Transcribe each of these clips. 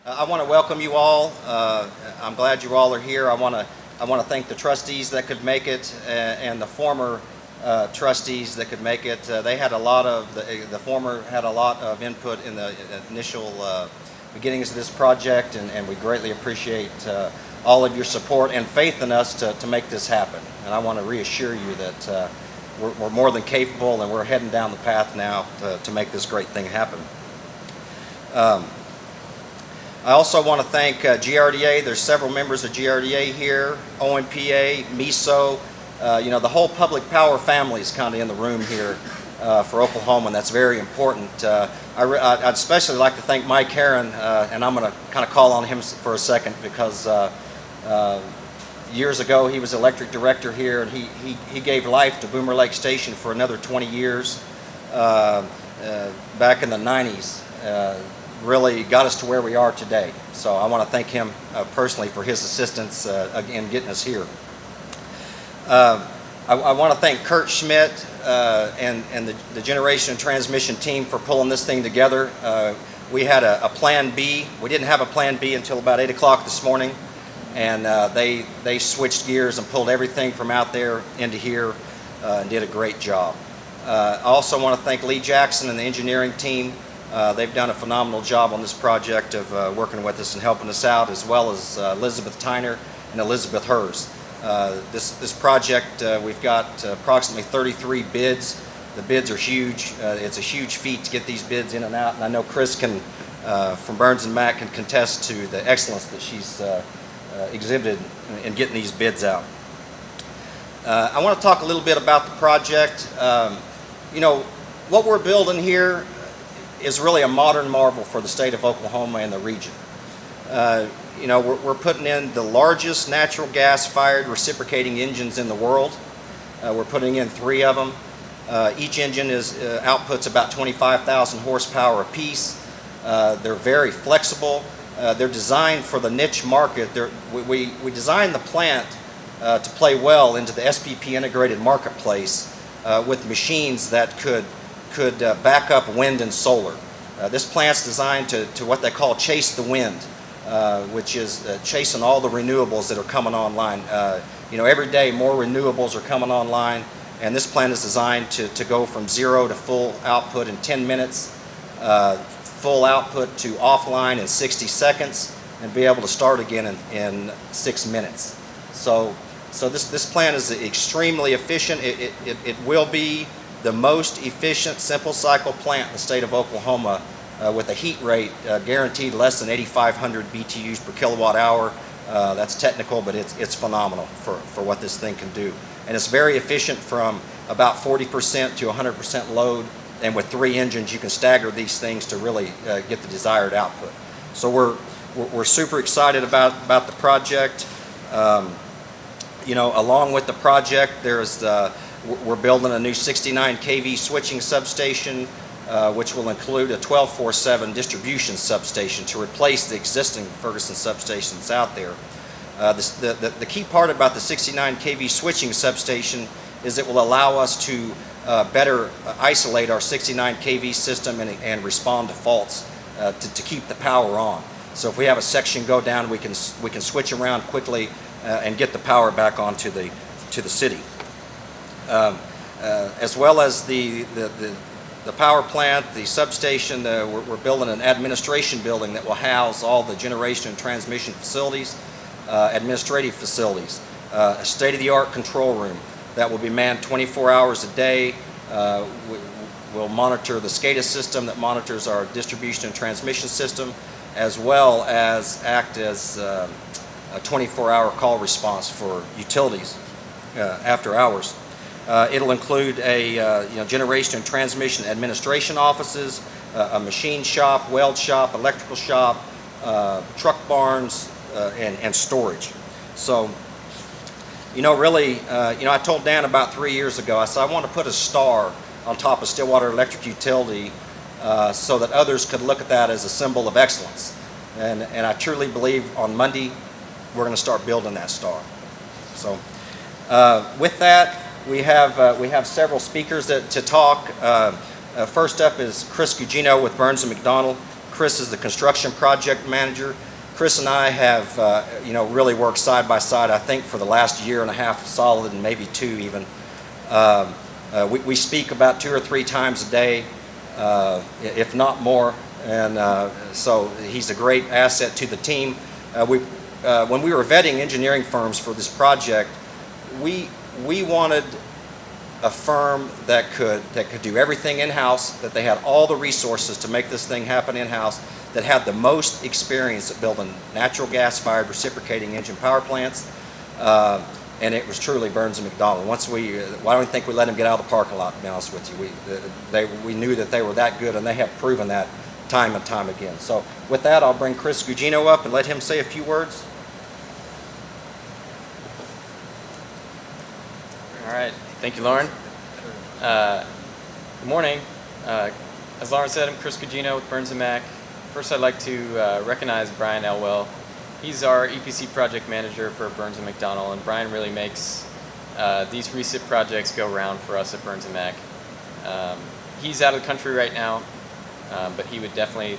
I want to welcome you all. I'm glad you all are here. I want to thank the trustees that could make it and the former trustees that could make it. They had a lot of the former had a lot of input in the initial beginnings of this project, and we greatly appreciate all of your support and faith in us to make this happen. And I want to reassure you that we're more than capable, and we're heading down the path now to make this great thing happen. I also want to thank GRDA. There's several members of GRDA here, OMPA, MISO. The whole public power family is kind of in the room here for Oklahoma, and that's very important. I'd especially like to thank Mike Herron, and I'm going to kind of call on him for a second because years ago he was electric director here, and he gave life to Boomer Lake Station for another 20 years back in the 90s. Really got us to where we are today. So I want to thank him personally for his assistance in getting us here. I want to thank Kurt Schmidt and the generation and transmission team for pulling this thing together. We had a plan B. We didn't have a plan B until about 8 o'clock this morning, and they switched gears and pulled everything from out there into here and did a great job. I also want to thank Lee Jackson and the engineering team. They've done a phenomenal job on this project of working with us and helping us out, as well as Elizabeth Tyner and Elizabeth Hers. This project, we've got approximately 33 bids. The bids are huge. It's a huge feat to get these bids in and out, and I know Chris can, from Burns & Mac, can contest to the excellence that she's exhibited in getting these bids out. I want to talk a little bit about the project. What we're building here is really a modern marvel for the state of Oklahoma and the region. We're putting in the largest natural gas-fired reciprocating engines in the world. We're putting in 3 of them. Each engine outputs about 25,000 horsepower apiece. They're very flexible. They're designed for the niche market. We designed the plant to play well into the SPP integrated marketplace with machines that could back up wind and solar. This plant's designed to what they call chase the wind, which is chasing all the renewables that are coming online. Every day more renewables are coming online, and this plant is designed to go from 0 to full output in 10 minutes, full output to offline in 60 seconds, and be able to start again in 6 minutes. So this plant is extremely efficient. It will be the most efficient simple cycle plant in the state of Oklahoma with a heat rate guaranteed less than 8,500 BTUs per kilowatt hour. That's technical, but it's phenomenal for what this thing can do. And it's very efficient from about 40% to 100% load, and with 3 engines you can stagger these things to really get the desired output. So we're super excited about the project. Along with the project, we're building a new 69 kV switching substation, which will include a 12/4/7 distribution substation to replace the existing Ferguson substations out there. The key part about the 69 kV switching substation is it will allow us to better isolate our 69 kV system and respond to faults to keep the power on. So if we have a section go down, we can switch around quickly and get the power back on to the city. As well as the power plant, the substation, we're building an administration building that will house all the generation and transmission facilities, administrative facilities, a state-of-the-art control room that will be manned 24 hours a day. We'll monitor the SCADA system that monitors our distribution and transmission system, as well as act as a 24-hour call response for utilities after hours. It'll include a generation and transmission administration offices, a machine shop, weld shop, electrical shop, truck barns, and storage. So, I told Dan about 3 years ago, I said I want to put a star on top of Stillwater Electric Utility so that others could look at that as a symbol of excellence. And I truly believe on Monday we're going to start building that star. So, with that, we have several speakers to talk. First up is Chris Gugino with Burns & McDonnell. Chris is the construction project manager. Chris and I have, really worked side by side, I think, for the last year and a half solid, and maybe 2 even. We speak about 2 or 3 times a day, if not more, and so he's a great asset to the team. When we were vetting engineering firms for this project, we wanted a firm that could do everything in-house, that they had all the resources to make this thing happen in-house, that had the most experience at building natural gas-fired reciprocating engine power plants, and it was truly Burns & McDonnell. I don't think we let them get out of the parking lot, to be honest with you. We knew that they were that good, and they have proven that time and time again. So with that, I'll bring Chris Gugino up and let him say a few words. All right, thank you, Lauren. Good morning. As Lauren said, I'm Chris Gugino with Burns & Mac. First, I'd like to recognize Brian Elwell. He's our EPC project manager for Burns & McDonnell, and Brian really makes these recip projects go round for us at Burns & Mac. He's out of the country right now, but he would definitely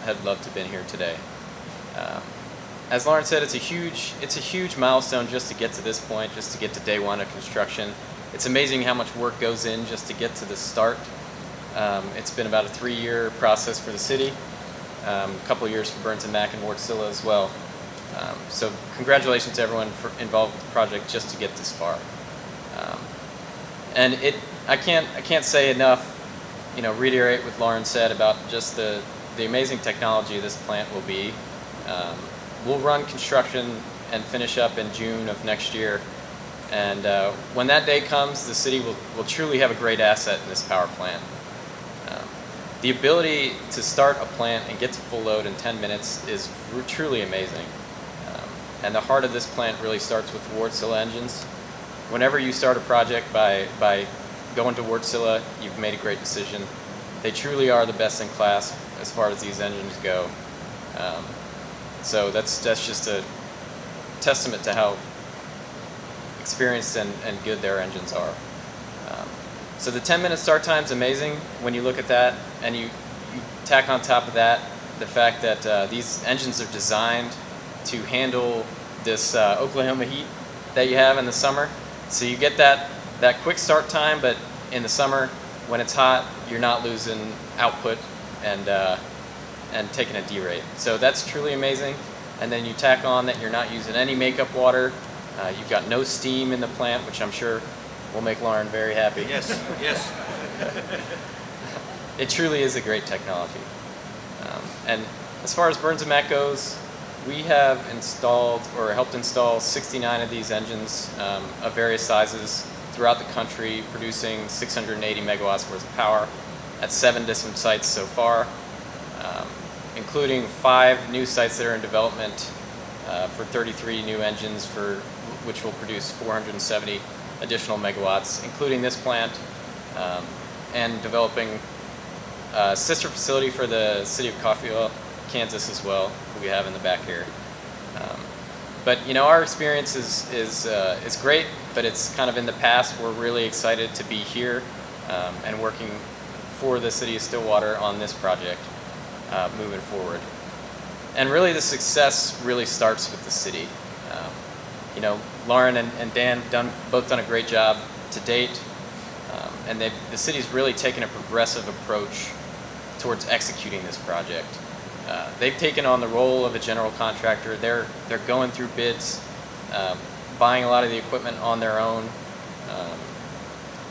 have loved to have been here today. As Lauren said, it's a huge milestone just to get to this point, just to get to day 1 of construction. It's amazing how much work goes in just to get to the start. It's been about a 3-year process for the city, a couple of years for Burns & Mac and Wärtsilä as well. So congratulations to everyone involved with the project just to get this far. And I can't say enough, reiterate what Lauren said about just the amazing technology this plant will be. We'll run construction and finish up in June of next year, and when that day comes, the city will truly have a great asset in this power plant. The ability to start a plant and get to full load in 10 minutes is truly amazing. And the heart of this plant really starts with Wärtsilä engines. Whenever you start a project by going to Wärtsilä, you've made a great decision. They truly are the best in class as far as these engines go. So that's just a testament to how experienced and good their engines are. So the 10-minute start time is amazing when you look at that, and you tack on top of that the fact that these engines are designed to handle this Oklahoma heat that you have in the summer. So you get that quick start time, but in the summer when it's hot, you're not losing output and taking a derate. So that's truly amazing. And then you tack on that you're not using any makeup water. You've got no steam in the plant, which I'm sure will make Lauren very happy. Yes, yes. It truly is a great technology. And as far as Burns & Mac goes, we have installed or helped install 69 of these engines of various sizes throughout the country, producing 680 megawatts worth of power at 7 different sites so far, including 5 new sites that are in development for 33 new engines which will produce 470 additional megawatts, including this plant, and developing a sister facility for the city of Coffeyville, Kansas as well, who we have in the back here. But our experience is great, but it's kind of in the past. We're really excited to be here and working for the city of Stillwater on this project moving forward. And really the success really starts with the city. Lauren and Dan both done a great job to date, and the city's really taken a progressive approach towards executing this project. They've taken on the role of a general contractor. They're going through bids, buying a lot of the equipment on their own,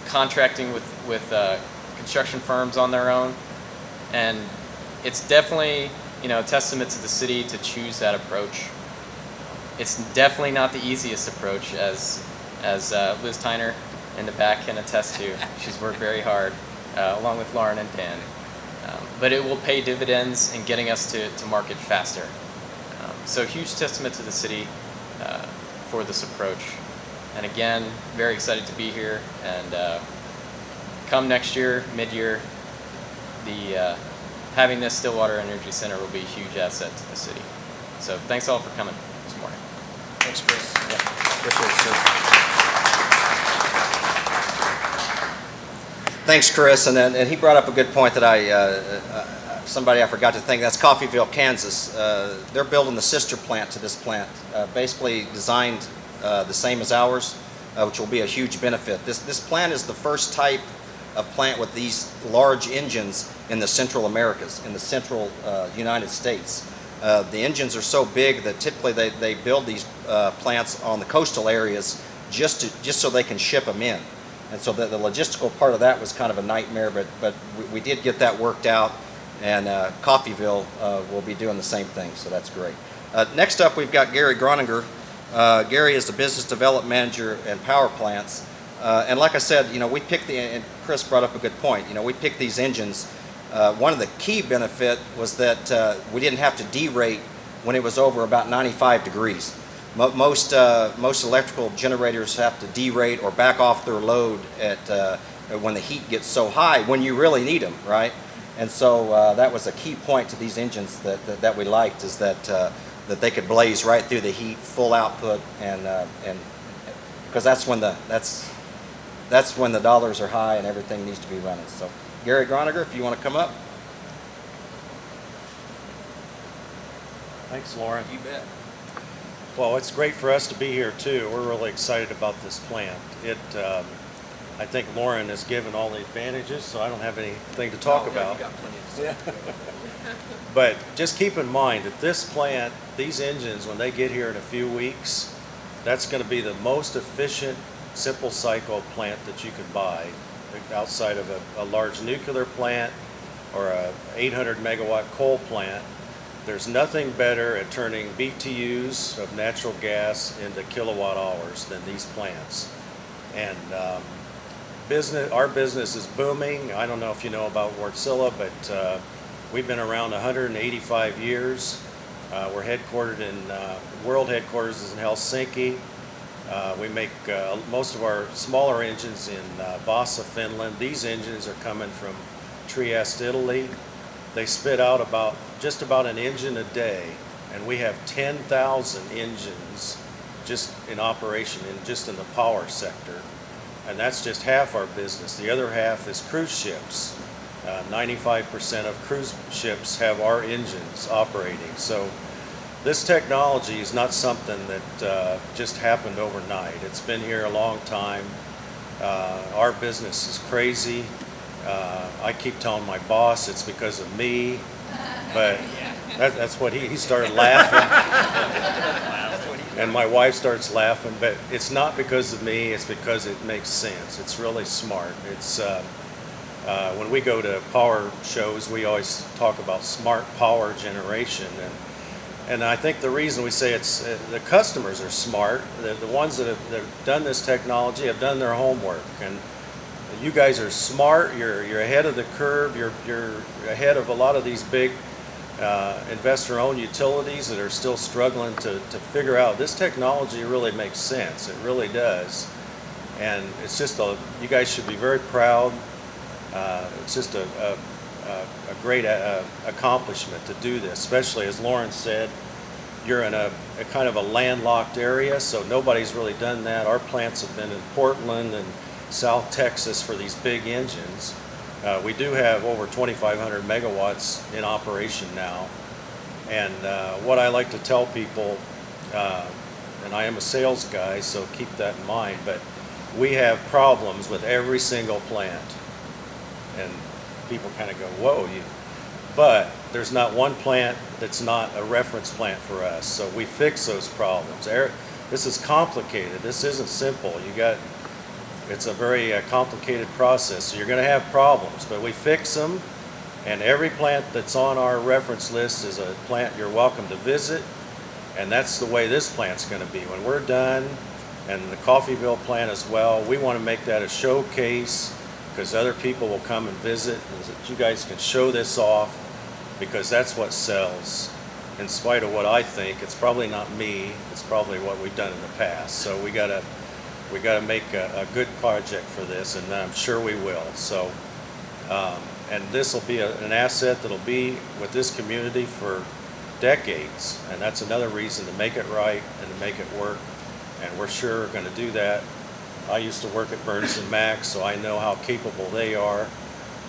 contracting with construction firms on their own, and it's definitely a testament to the city to choose that approach. It's definitely not the easiest approach, as Liz Tyner in the back can attest to. She's worked very hard, along with Lauren and Dan. But it will pay dividends in getting us to market faster. So huge testament to the city for this approach. And again, very excited to be here. And come next year, mid-year, having this Stillwater Energy Center will be a huge asset to the city. So thanks all for coming this morning. Thanks, Chris. Yeah. Appreciate it, sir. Thanks, Chris. And he brought up a good point that somebody I forgot to thank, that's Coffeyville, Kansas. They're building the sister plant to this plant, basically designed the same as ours, which will be a huge benefit. This plant is the first type of plant with these large engines in the Central Americas, in the central United States. The engines are so big that typically they build these plants on the coastal areas just so they can ship them in. And so the logistical part of that was kind of a nightmare, but we did get that worked out, and Coffeyville will be doing the same thing, so that's great. Next up, we've got Gary Groninger. Gary is the business development manager and power plants. And like I said, we picked and Chris brought up a good point, we picked these engines. One of the key benefit was that we didn't have to derate when it was over about 95 degrees. Most electrical generators have to derate or back off their load at when the heat gets so high, when you really need them, right? And so that was a key point to these engines that we liked, is that they could blaze right through the heat, full output, and because that's when the dollars are high and everything needs to be running. So Gary Groninger, if you want to come up. Thanks, Lauren. You bet. Well, it's great for us to be here too. We're really excited about this plant. I think Lauren has given all the advantages, so I don't have anything to talk about. You got plenty to say. But just keep in mind that this plant, these engines, when they get here in a few weeks, that's going to be the most efficient simple cycle plant that you can buy outside of a large nuclear plant or a 800 megawatt coal plant. There's nothing better at turning BTUs of natural gas into kilowatt hours than these plants. And our business is booming. I don't know if you know about Wärtsilä, but we've been around 185 years. We're headquartered world headquarters is in Helsinki. We make most of our smaller engines in Vaasa, Finland. These engines are coming from Trieste, Italy. They spit out just about an engine a day, and we have 10,000 engines just in operation just in the power sector. And that's just half our business. The other half is cruise ships. 95% of cruise ships have our engines operating. So this technology is not something that just happened overnight. It's been here a long time. Our business is crazy. I keep telling my boss it's because of me, but that's what he started laughing. And my wife starts laughing, but it's not because of me, it's because it makes sense. It's really smart. It's when we go to power shows, we always talk about smart power generation, and I think the reason we say it's the customers are smart. The ones that have done this technology have done their homework, and you guys are smart. You're ahead of the curve. You're ahead of a lot of these big investor-owned utilities that are still struggling to figure out this technology really makes sense. It really does, and it's just you guys should be very proud. It's just a great accomplishment to do this, especially as Lauren said, you're in a kind of a landlocked area, so nobody's really done that. Our plants have been in Portland and South Texas for these big engines. We do have over 2,500 megawatts in operation now, and what I like to tell people, and I am a sales guy, so keep that in mind, but we have problems with every single plant, and people kind of go, whoa, but there's not one plant that's not a reference plant for us, so we fix those problems. This is complicated. This isn't simple. It's a very complicated process, so you're going to have problems, but we fix them, and every plant that's on our reference list is a plant you're welcome to visit, and that's the way this plant's going to be. When we're done, and the Coffeyville plant as well, we want to make that a showcase, because other people will come and visit, and that you guys can show this off, because that's what sells. In spite of what I think, it's probably not me, it's probably what we've done in the past. So we got to make a good project for this, and I'm sure we will. So, and this will be an asset that'll be with this community for decades, and that's another reason to make it right and to make it work, and we're sure going to do that. I used to work at Burns & Mac, so I know how capable they are,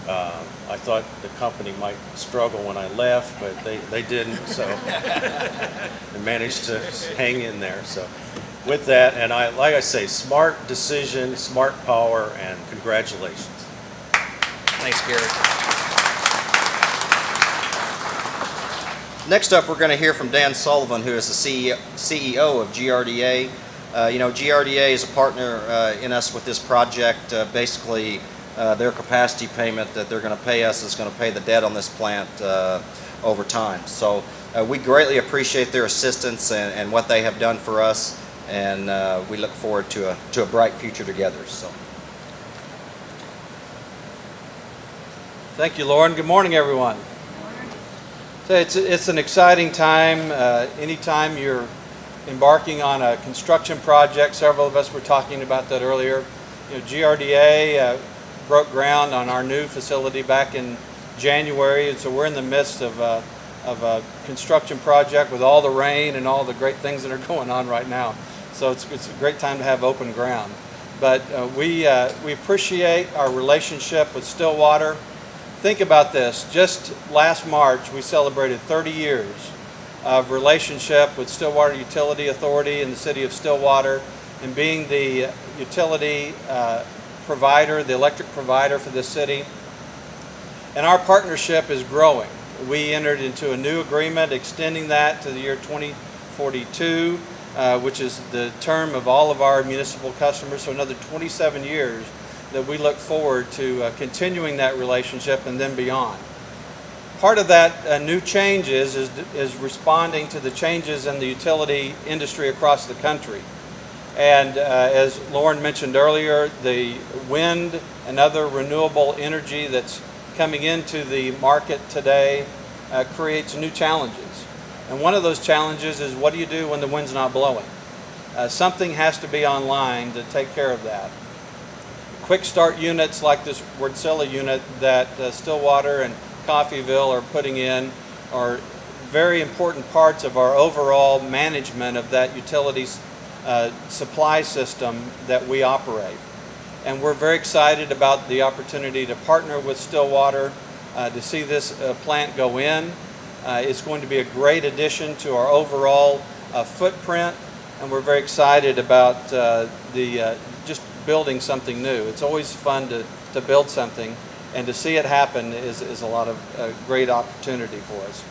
I thought the company might struggle when I left, but they didn't, so they managed to hang in there. So with that, and like I say, smart decision, smart power, and congratulations. Thanks, Gary. Next up, we're going to hear from Dan Sullivan, who is the CEO of GRDA. GRDA is a partner in us with this project. Basically, their capacity payment that they're going to pay us is going to pay the debt on this plant over time. So we greatly appreciate their assistance and what they have done for us, and we look forward to a bright future together. So, thank you, Lauren. Good morning, everyone. So it's an exciting time. Anytime you're embarking on a construction project, several of us were talking about that earlier. GRDA broke ground on our new facility back in January, and so we're in the midst of a construction project with all the rain and all the great things that are going on right now. So it's a great time to have open ground. But we appreciate our relationship with Stillwater. Think about this. Just last March, we celebrated 30 years of relationship with Stillwater Utility Authority in the city of Stillwater, and being the utility provider, the electric provider for this city. And our partnership is growing. We entered into a new agreement extending that to the year 2042, which is the term of all of our municipal customers, so another 27 years that we look forward to continuing that relationship and then beyond. Part of that new changes is responding to the changes in the utility industry across the country. And as Lauren mentioned earlier, the wind and other renewable energy that's coming into the market today creates new challenges. And one of those challenges is, what do you do when the wind's not blowing? Something has to be online to take care of that. Quick start units like this Wärtsilä unit that Stillwater and Coffeyville are putting in are very important parts of our overall management of that utility supply system that we operate. And we're very excited about the opportunity to partner with Stillwater to see this plant go in. It's going to be a great addition to our overall footprint, and we're very excited about just building something new. It's always fun to build something, and to see it happen is a lot of great opportunity for us.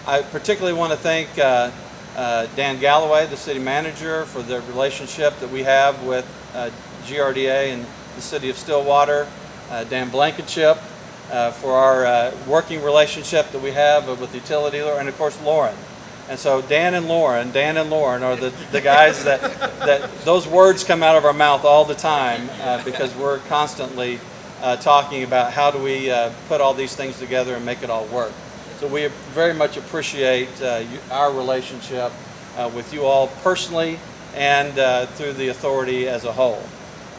I particularly want to thank Dan Galloway, the city manager, for the relationship that we have with GRDA and the city of Stillwater, Dan Blankenship for our working relationship that we have with the utility, and of course Lauren. And so Dan and Lauren are the guys that those words come out of our mouth all the time because we're constantly talking about how do we put all these things together and make it all work. So we very much appreciate our relationship with you all personally and through the authority as a whole.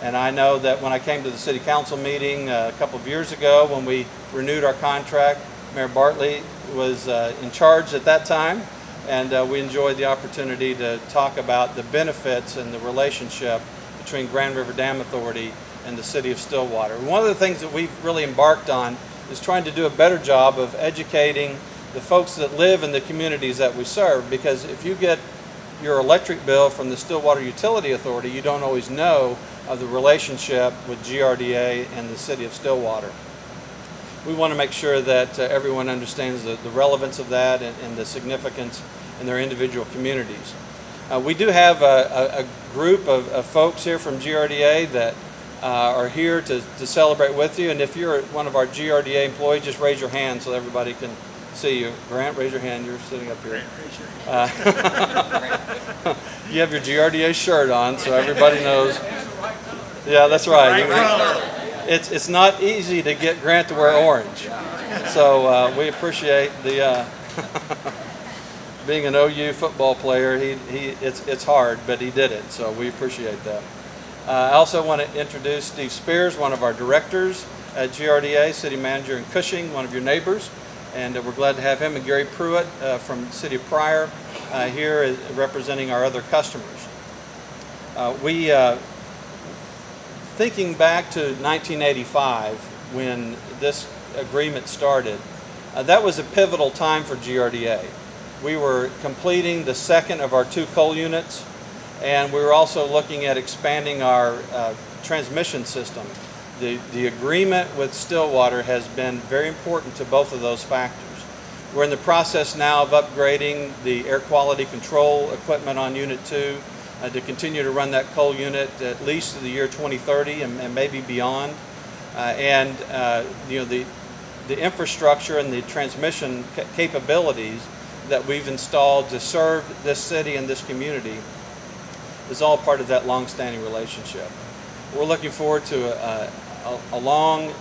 And I know that when I came to the city council meeting a couple of years ago when we renewed our contract, Mayor Bartley was in charge at that time, and we enjoyed the opportunity to talk about the benefits and the relationship between Grand River Dam Authority and the city of Stillwater. One of the things that we've really embarked on is trying to do a better job of educating the folks that live in the communities that we serve, because if you get your electric bill from the Stillwater Utility Authority, you don't always know of the relationship with GRDA and the city of Stillwater. We want to make sure that everyone understands the relevance of that and the significance in their individual communities. We do have a group of folks here from GRDA that are here to celebrate with you, and if you're one of our GRDA employees, just raise your hand so everybody can see you. Grant, raise your hand. You're sitting up here. You have your GRDA shirt on, so everybody knows. Yeah, that's right. It's not easy to get Grant to wear orange, so we appreciate the being an OU football player. It's hard, but he did it, so we appreciate that. I also want to introduce Steve Spears, one of our directors at GRDA, city manager in Cushing, one of your neighbors, and we're glad to have him, and Gary Pruitt from the city of Pryor here representing our other customers. Thinking back to 1985, when this agreement started, that was a pivotal time for GRDA. We were completing the second of our 2 coal units, and we were also looking at expanding our transmission system. The agreement with Stillwater has been very important to both of those factors. We're in the process now of upgrading the air quality control equipment on Unit 2 to continue to run that coal unit at least to the year 2030 and maybe beyond. You know, the infrastructure and the transmission capabilities that we've installed to serve this city and this community is all part of that long-standing relationship. We're looking forward to a long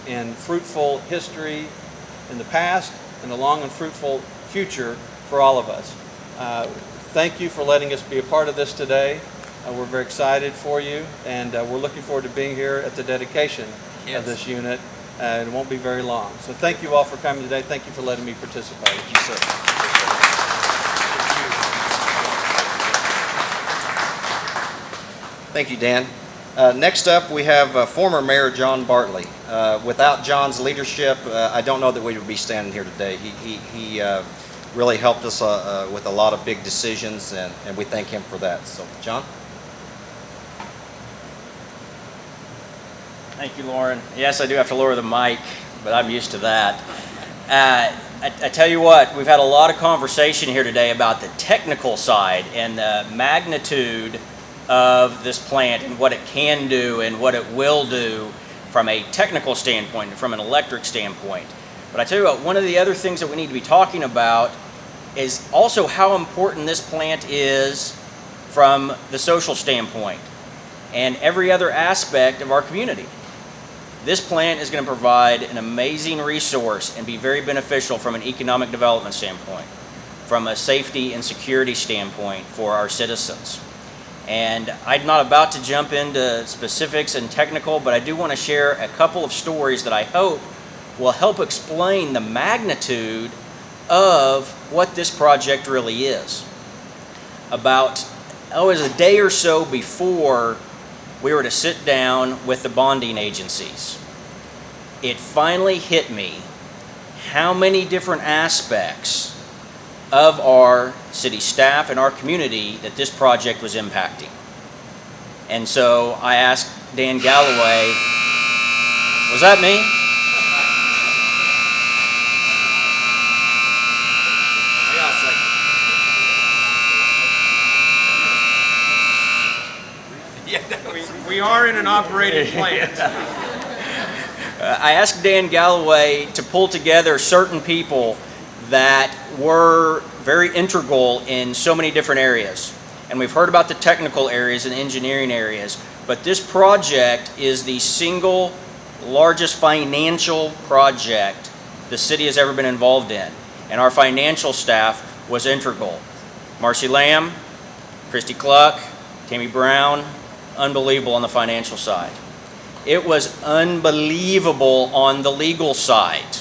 and fruitful history in the past and a long and fruitful future for all of us. Thank you for letting us be a part of this today. We're very excited for you, and we're looking forward to being here at the dedication of this unit. It won't be very long. So thank you all for coming today. Thank you for letting me participate. Thank you, sir. Thank you, Dan. Next up, we have former Mayor John Bartley. Without John's leadership, I don't know that we would be standing here today. He really helped us with a lot of big decisions, and we thank him for that. So, John? Thank you, Lauren. Yes, I do have to lower the mic, but I'm used to that. I tell you what, we've had a lot of conversation here today about the technical side and the magnitude of this plant and what it can do and what it will do from a technical standpoint and from an electric standpoint. But I tell you what, one of the other things that we need to be talking about is also how important this plant is from the social standpoint and every other aspect of our community. This plant is going to provide an amazing resource and be very beneficial from an economic development standpoint, from a safety and security standpoint for our citizens. And I'm not about to jump into specifics and technical, but I do want to share a couple of stories that I hope will help explain the magnitude of what this project really is. About, it was a day or so before we were to sit down with the bonding agencies, it finally hit me how many different aspects of our city staff and our community that this project was impacting. And so I asked Dan Galloway, was that me? We are in an operating plant. I asked Dan Galloway to pull together certain people that were very integral in so many different areas. And we've heard about the technical areas and engineering areas, but this project is the single largest financial project the city has ever been involved in. And our financial staff was integral. Marcy Lamb, Christy Cluck, Tammy Brown, unbelievable on the financial side. It was unbelievable on the legal side.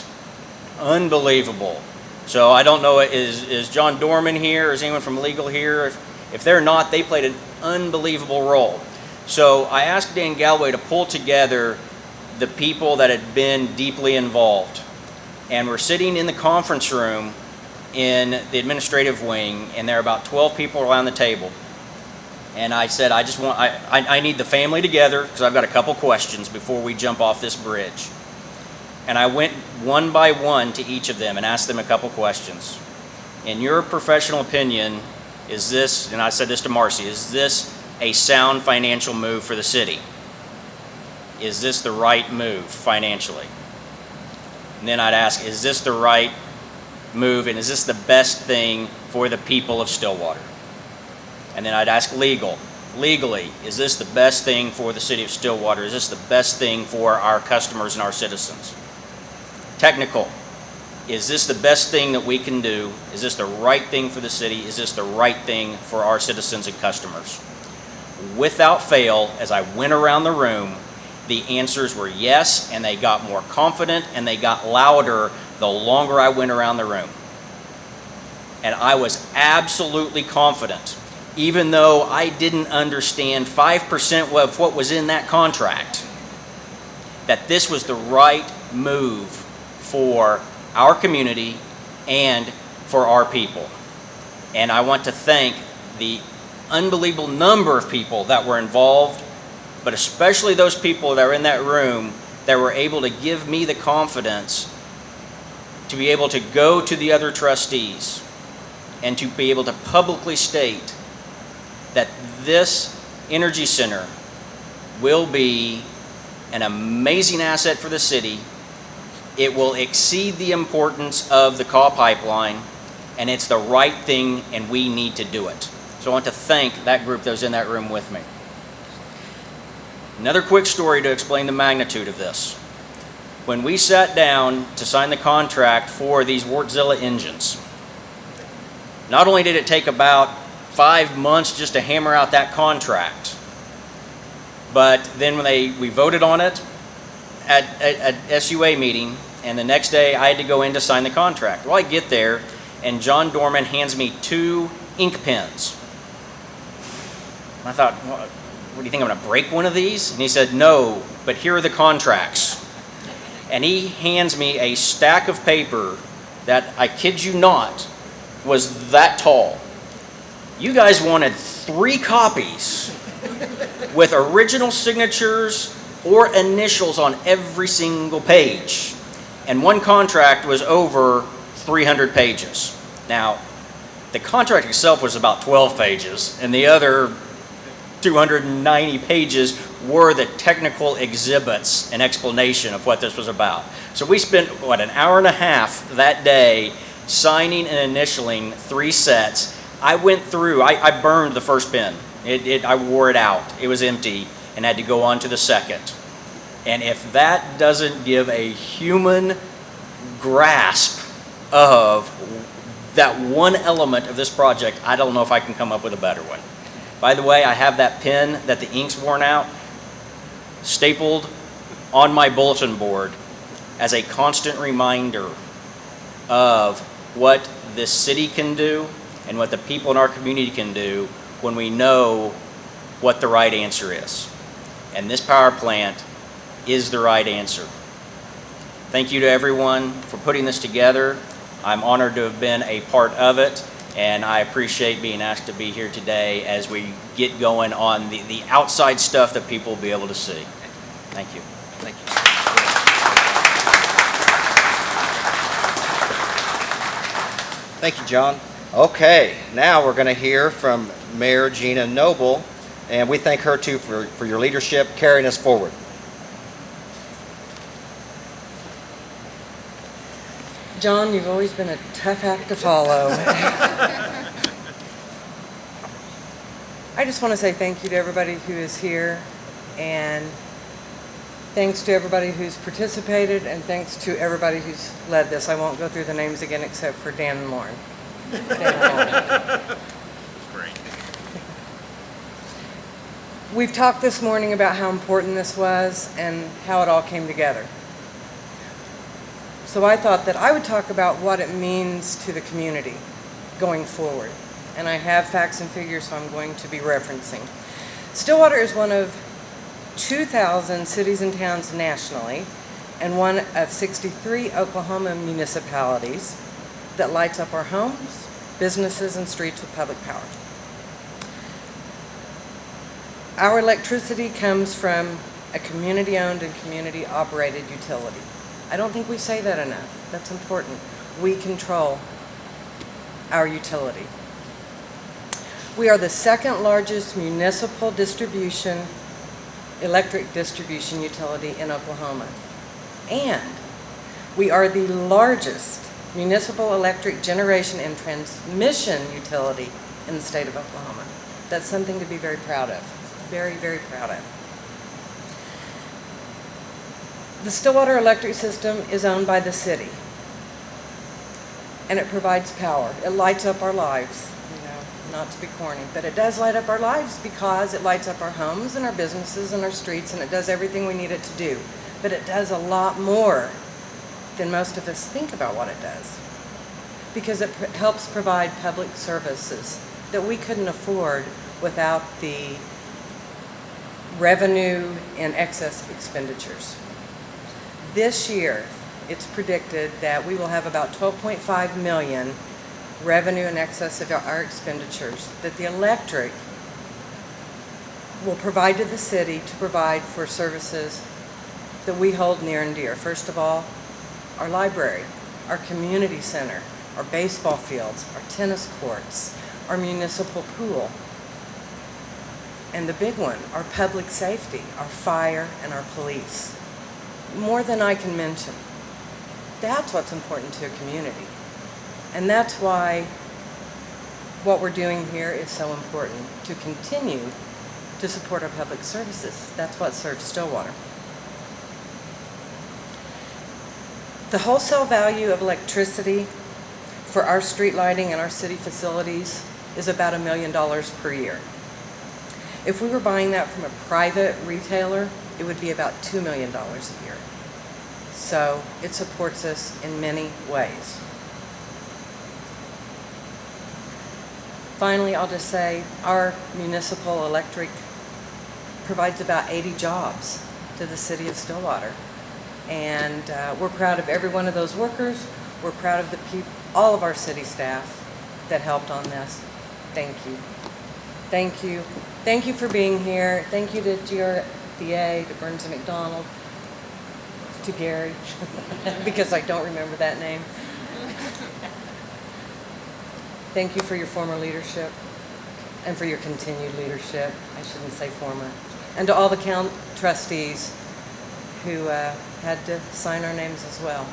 Unbelievable. So I don't know, is John Dorman here? Is anyone from legal here? If they're not, they played an unbelievable role. So I asked Dan Galloway to pull together the people that had been deeply involved. And we're sitting in the conference room in the administrative wing, and there are about 12 people around the table. And I said, I need the family together because I've got a couple questions before we jump off this bridge. And I went one by one to each of them and asked them a couple questions. In your professional opinion, is this, and I said this to Marcy, is this a sound financial move for the city? Is this the right move financially? And then I'd ask, is this the right move and is this the best thing for the people of Stillwater? And then I'd ask legally, is this the best thing for the city of Stillwater? Is this the best thing for our customers and our citizens? Technical, is this the best thing that we can do? Is this the right thing for the city? Is this the right thing for our citizens and customers? Without fail, as I went around the room, the answers were yes, and they got more confident and they got louder the longer I went around the room. And I was absolutely confident, even though I didn't understand 5% of what was in that contract, that this was the right move for our community and for our people. And I want to thank the unbelievable number of people that were involved, but especially those people that are in that room that were able to give me the confidence to be able to go to the other trustees and to be able to publicly state that this energy center will be an amazing asset for the city. It will exceed the importance of the CAW pipeline, and it's the right thing, and we need to do it. So I want to thank that group that was in that room with me. Another quick story to explain the magnitude of this. When we sat down to sign the contract for these Wärtsilä engines, not only did it take about 5 months just to hammer out that contract, but then when we voted on it at SUA meeting, and the next day I had to go in to sign the contract. Well, I get there, and John Dorman hands me 2 ink pens. I thought, what do you think, I'm going to break one of these? And he said, no, but here are the contracts. And he hands me a stack of paper that, I kid you not, was that tall. You guys wanted 3 copies with original signatures or initials on every single page. And one contract was over 300 pages. Now, the contract itself was about 12 pages, and the other 290 pages were the technical exhibits and explanation of what this was about. So we spent, an hour and a half that day signing and initialing 3 sets. I went through, I burned the first pen. I wore it out. It was empty and had to go on to the second. And if that doesn't give a human grasp of that one element of this project, I don't know if I can come up with a better one. By the way, I have that pen that the ink's worn out stapled on my bulletin board as a constant reminder of what this city can do and what the people in our community can do when we know what the right answer is. And this power plant is the right answer. Thank you to everyone for putting this together. I'm honored to have been a part of it, and I appreciate being asked to be here today as we get going on the outside stuff that people will be able to see. Thank you. Thank you. Thank you, John. Okay, now we're going to hear from Mayor Gina Noble, and we thank her too for your leadership carrying us forward. John, you've always been a tough act to follow. I just want to say thank you to everybody who is here, and thanks to everybody who's participated, and thanks to everybody who's led this. I won't go through the names again except for Dan and Lauren. Great. We've talked this morning about how important this was and how it all came together. So I thought that I would talk about what it means to the community going forward. And I have facts and figures, so I'm going to be referencing. Stillwater is one of 2,000 cities and towns nationally, and one of 63 Oklahoma municipalities that lights up our homes, businesses, and streets with public power. Our electricity comes from a community-owned and community-operated utility. I don't think we say that enough. That's important. We control our utility. We are the second largest municipal electric distribution utility in Oklahoma. And we are the largest municipal electric generation and transmission utility in the state of Oklahoma. That's something to be very proud of. Very, very proud of. The Stillwater electric system is owned by the city, and it provides power. It lights up our lives, not to be corny, but it does light up our lives because it lights up our homes and our businesses and our streets, and it does everything we need it to do. But it does a lot more than most of us think about what it does, because it helps provide public services that we couldn't afford without the revenue in excess of expenditures. This year, it's predicted that we will have about 12.5 million revenue in excess of our expenditures that the electric will provide to the city to provide for services that we hold near and dear. First of all, our library, our community center, our baseball fields, our tennis courts, our municipal pool, and the big one, our public safety, our fire, and our police. More than I can mention. That's what's important to a community. And that's why what we're doing here is so important, to continue to support our public services. That's what serves Stillwater. The wholesale value of electricity for our street lighting and our city facilities is about $1 million per year. If we were buying that from a private retailer, it would be about $2 million a year. So it supports us in many ways. Finally, I'll just say our municipal electric provides about 80 jobs to the city of Stillwater. And we're proud of every one of those workers. We're proud of all of our city staff that helped on this. Thank you. Thank you. Thank you for being here. Thank you to GRDA, to Burns and McDonald, to Gary, because I don't remember that name. Thank you for your former leadership and for your continued leadership. I shouldn't say former. And to all the trustees who had to sign our names as well.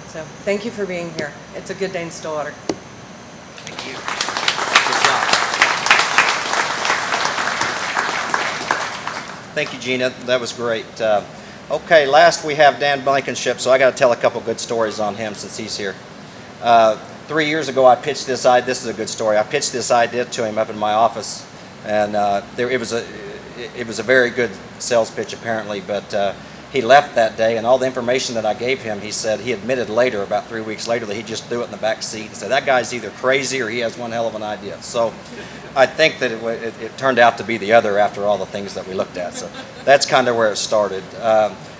So thank you for being here. It's a good day in Stillwater. Thank you. Good job. Thank you, Gina. That was great. Okay, last we have Dan Blankenship, so I got to tell a couple good stories on him since he's here. 3 years ago, I pitched this idea. This is a good story. I pitched this idea to him up in my office, and it was a very good sales pitch apparently. But he left that day, and all the information that I gave him, he said he admitted later, about 3 weeks later, that he just threw it in the back seat and said that guy's either crazy or he has one hell of an idea. So I think that it turned out to be the other after all the things that we looked at. So that's kind of where it started.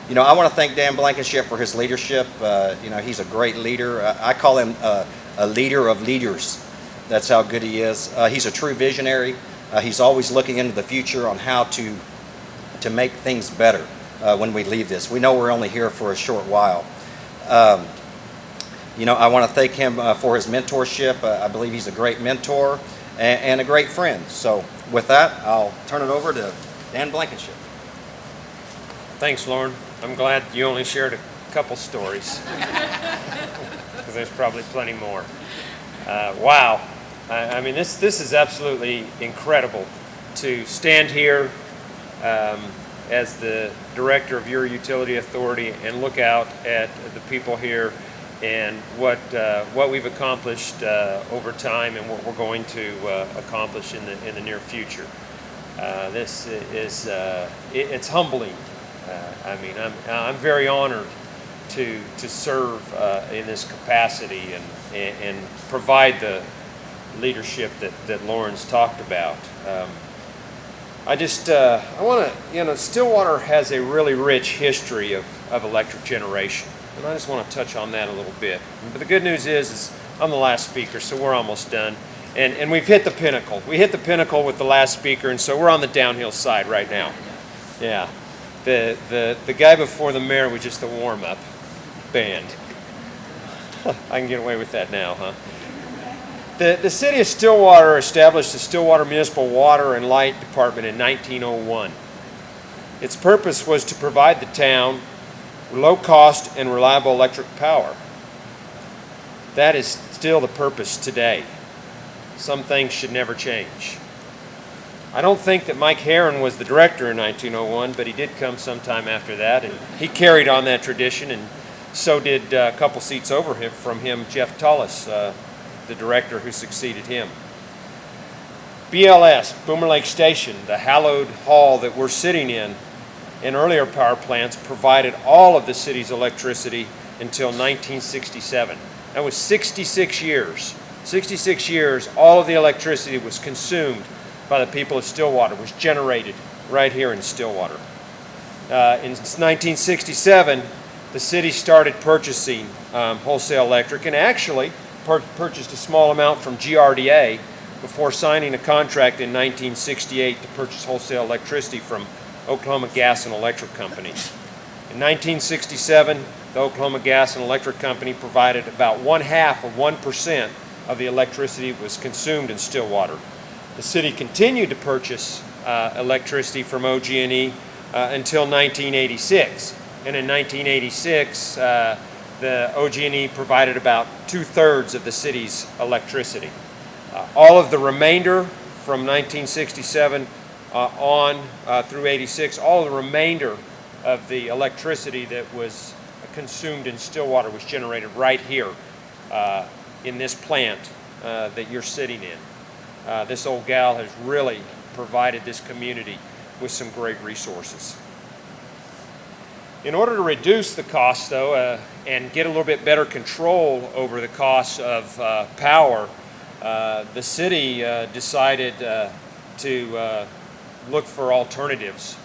You know, I want to thank Dan Blankenship for his leadership. You know, he's a great leader. I call him a leader of leaders. That's how good he is. He's a true visionary. He's always looking into the future on how to make things better when we leave this. We know we're only here for a short while. You know, I want to thank him for his mentorship. I believe he's a great mentor and a great friend. So with that, I'll turn it over to Dan Blankenship. Thanks, Lauren. I'm glad you only shared a couple stories, because there's probably plenty more. Wow. I mean, this is absolutely incredible to stand here as the director of your utility authority and look out at the people here and what we've accomplished over time and what we're going to accomplish in the near future. This is it's humbling. I mean, I'm very honored to serve in this capacity and provide the leadership that Lauren's talked about. I want to, you know, Stillwater has a really rich history of electric generation, and I just want to touch on that a little bit. But the good news is I'm the last speaker, so we're almost done, and we've hit the pinnacle. We hit the pinnacle with the last speaker, and so we're on the downhill side right now. Yeah. The guy before the mayor was just a warm-up band. I can get away with that now, huh? The city of Stillwater established the Stillwater Municipal Water and Light Department in 1901. Its purpose was to provide the town low-cost and reliable electric power. That is still the purpose today. Some things should never change. I don't think that Mike Herron was the director in 1901, but he did come sometime after that, and he carried on that tradition, and so did a couple seats over him from him, Jeff Tullis, the director who succeeded him. BLS, Boomer Lake Station, the hallowed hall that we're sitting in earlier power plants, provided all of the city's electricity until 1967. That was 66 years. 66 years, all of the electricity was consumed by the people of Stillwater, was generated right here in Stillwater. In 1967, the city started purchasing wholesale electric, and actually purchased a small amount from GRDA before signing a contract in 1968 to purchase wholesale electricity from Oklahoma Gas and Electric Company. In 1967, the Oklahoma Gas and Electric Company provided about 1/2% of the electricity that was consumed in Stillwater. The city continued to purchase electricity from OG&E until 1986. And in 1986, the OG&E provided about 2/3 of the city's electricity. All of the remainder from 1967 on through 86, all of the remainder of the electricity that was consumed in Stillwater was generated right here in this plant that you're sitting in. This old gal has really provided this community with some great resources. In order to reduce the costs, though, and get a little bit better control over the costs of power, the city decided to look for alternatives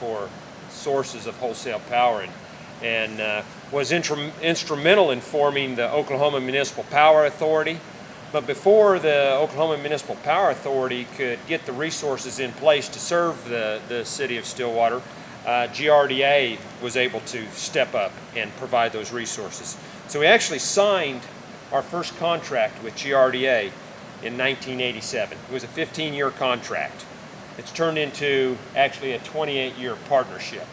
for sources of wholesale power, and was instrumental in forming the Oklahoma Municipal Power Authority. But before the Oklahoma Municipal Power Authority could get the resources in place to serve the city of Stillwater, GRDA was able to step up and provide those resources. So we actually signed our first contract with GRDA in 1987. It was a 15-year contract. It's turned into actually a 28-year partnership.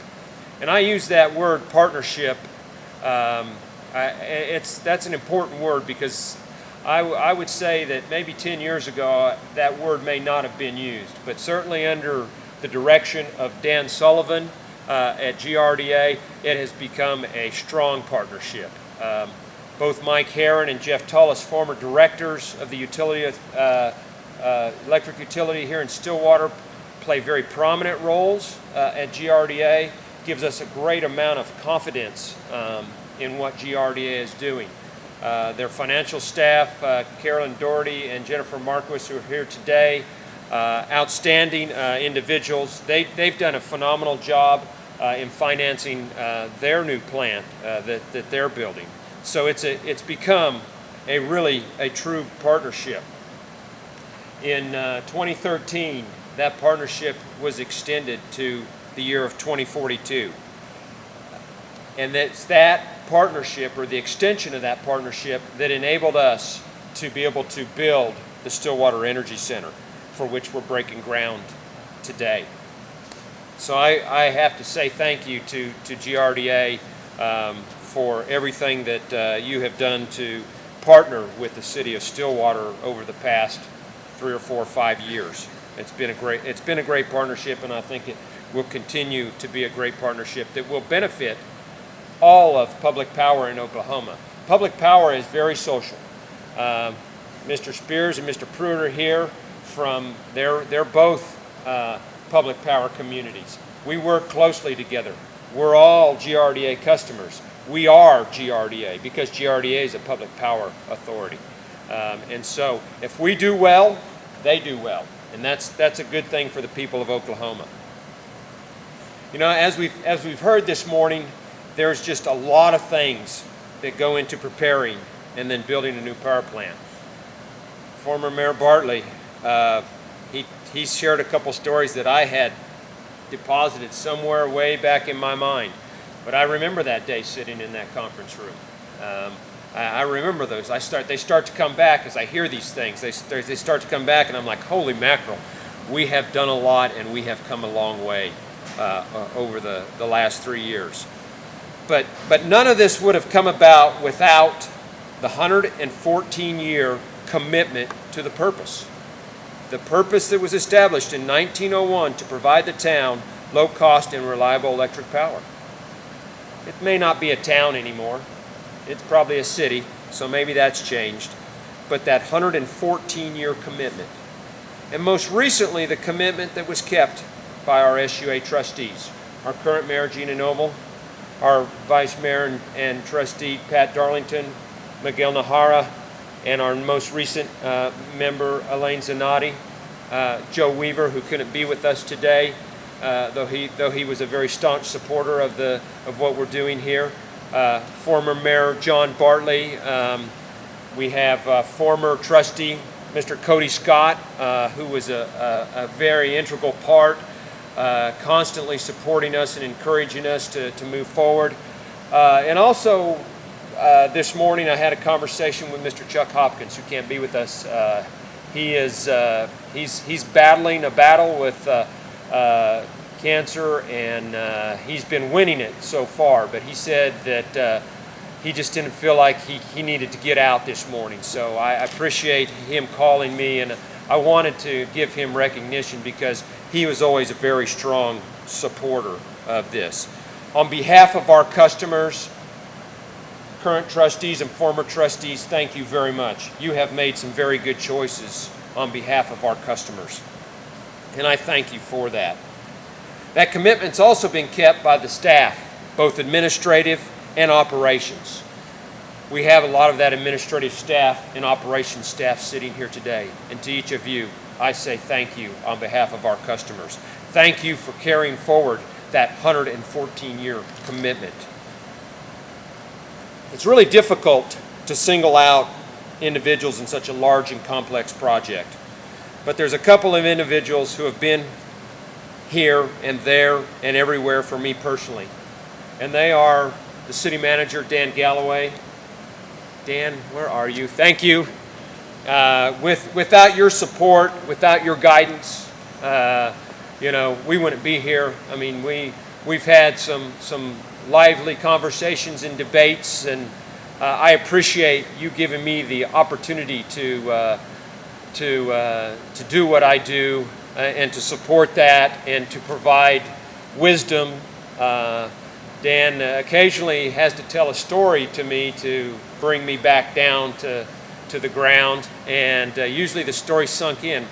And I use that word partnership, that's an important word, because I would say that maybe 10 years ago that word may not have been used, but certainly under the direction of Dan Sullivan at GRDA, it has become a strong partnership. Both Mike Herron and Jeff Tullis, former directors of the utility, electric utility here in Stillwater, play very prominent roles at GRDA. Gives us a great amount of confidence in what GRDA is doing. Their financial staff, Carolyn Doherty and Jennifer Marquis, who are here today, outstanding individuals. They've done a phenomenal job in financing their new plant that they're building. So it's become a true partnership. In 2013, that partnership was extended to the year of 2042. And it's that partnership, or the extension of that partnership, that enabled us to be able to build the Stillwater Energy Center, for which we're breaking ground today. So I have to say thank you to GRDA for everything that you have done to partner with the city of Stillwater over the past 3 or 4 or 5 years. It's been a great partnership, and I think it will continue to be a great partnership that will benefit all of public power in Oklahoma. Public power is very social. Mr. Spears and Mr. Pruitt are here they're both public power communities. We work closely together. We're all GRDA customers. We are GRDA because GRDA is a public power authority. And so if we do well, they do well. And that's a good thing for the people of Oklahoma. You know, as we've heard this morning, there's just a lot of things that go into preparing and then building a new power plant. Former Mayor Bartley, he shared a couple stories that I had deposited somewhere way back in my mind. But I remember that day sitting in that conference room. I remember those. They start to come back as I hear these things. They start to come back, and I'm like, holy mackerel, we have done a lot, and we have come a long way over the last 3 years. But none of this would have come about without the 114-year commitment to the purpose. The purpose that was established in 1901 to provide the town low-cost and reliable electric power. It may not be a town anymore. It's probably a city, so maybe that's changed. But that 114-year commitment. And most recently, the commitment that was kept by our SUA trustees. Our current mayor, Gina Noble, our vice mayor and trustee, Pat Darlington, Miguel Nahara, and our most recent member, Elaine Zanotti, Joe Weaver, who couldn't be with us today, though he was a very staunch supporter of what we're doing here. former Mayor John Bartley. We have former trustee Mr. Cody Scott, who was a very integral part, constantly supporting us and encouraging us to move forward. And also, this morning I had a conversation with Mr. Chuck Hopkins, who can't be with us. He's battling a battle with cancer, and he's been winning it so far, but he said that he just didn't feel like he needed to get out this morning. So I appreciate him calling me, and I wanted to give him recognition because he was always a very strong supporter of this. On behalf of our customers, current trustees and former trustees, thank you very much. You have made some very good choices on behalf of our customers, and I thank you for that. That commitment's also been kept by the staff, both administrative and operations. We have a lot of that administrative staff and operations staff sitting here today, and to each of you, I say thank you on behalf of our customers. Thank you for carrying forward that 114-year commitment. It's really difficult to single out individuals in such a large and complex project, but there's a couple of individuals who have been here and there and everywhere for me personally, and they are the city manager, Dan Galloway. Dan, where are you? Thank you. Without your support, without your guidance, we wouldn't be here. I mean, we've had some lively conversations and debates, and I appreciate you giving me the opportunity to do what I do and to support that and to provide wisdom. Dan occasionally has to tell a story to me to bring me back down to the ground, and usually the stories sink in.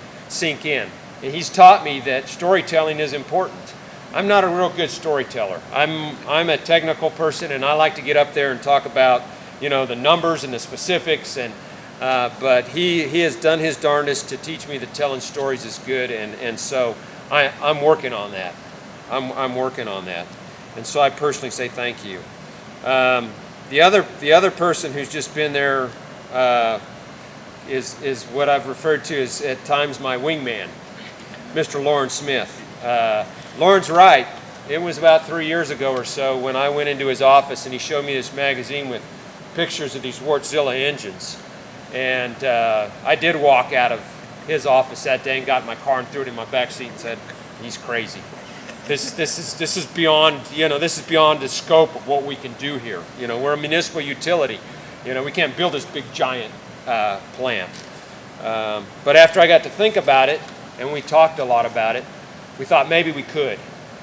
And he's taught me that storytelling is important. I'm not a real good storyteller. I'm a technical person, and I like to get up there and talk about the numbers and the specifics, and but he has done his darndest to teach me that telling stories is good, and so I'm working on that. I'm working on that. And so I personally say thank you. The other person who's just been there is what I've referred to as at times my wingman, Mr. Lauren Smith. Lauren's right. It was about 3 years ago or so when I went into his office and he showed me this magazine with pictures of these Wärtsilä engines. And I did walk out of his office that day and got in my car and threw it in my back seat and said, "He's crazy. This is beyond the scope of what we can do here. We're a municipal utility. We can't build this big giant plant." But after I got to think about it, and we talked a lot about it, we thought maybe we could.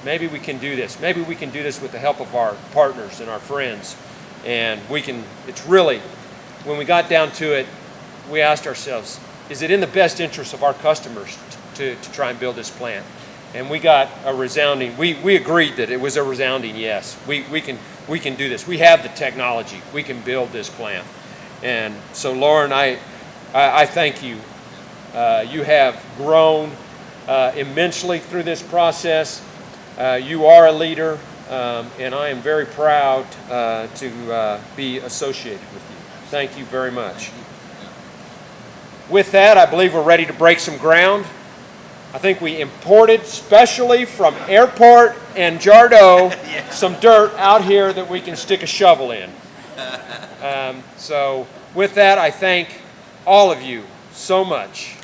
Maybe we can do this. Maybe we can do this with the help of our partners and our friends. And it's really, when we got down to it, we asked ourselves, is it in the best interest of our customers to try and build this plant? And we got a resounding, we agreed that it was a resounding yes. We can do this. We have the technology. We can build this plant. And so Lauren, I thank you. You have grown immensely through this process. You are a leader, and I am very proud to be associated with you. Thank you very much. With that, I believe we're ready to break some ground. I think we imported specially from Airport and GRDA some dirt out here that we can stick a shovel in. So with that, I thank all of you so much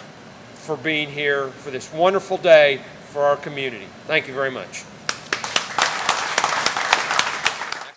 for being here for this wonderful day for our community. Thank you very much.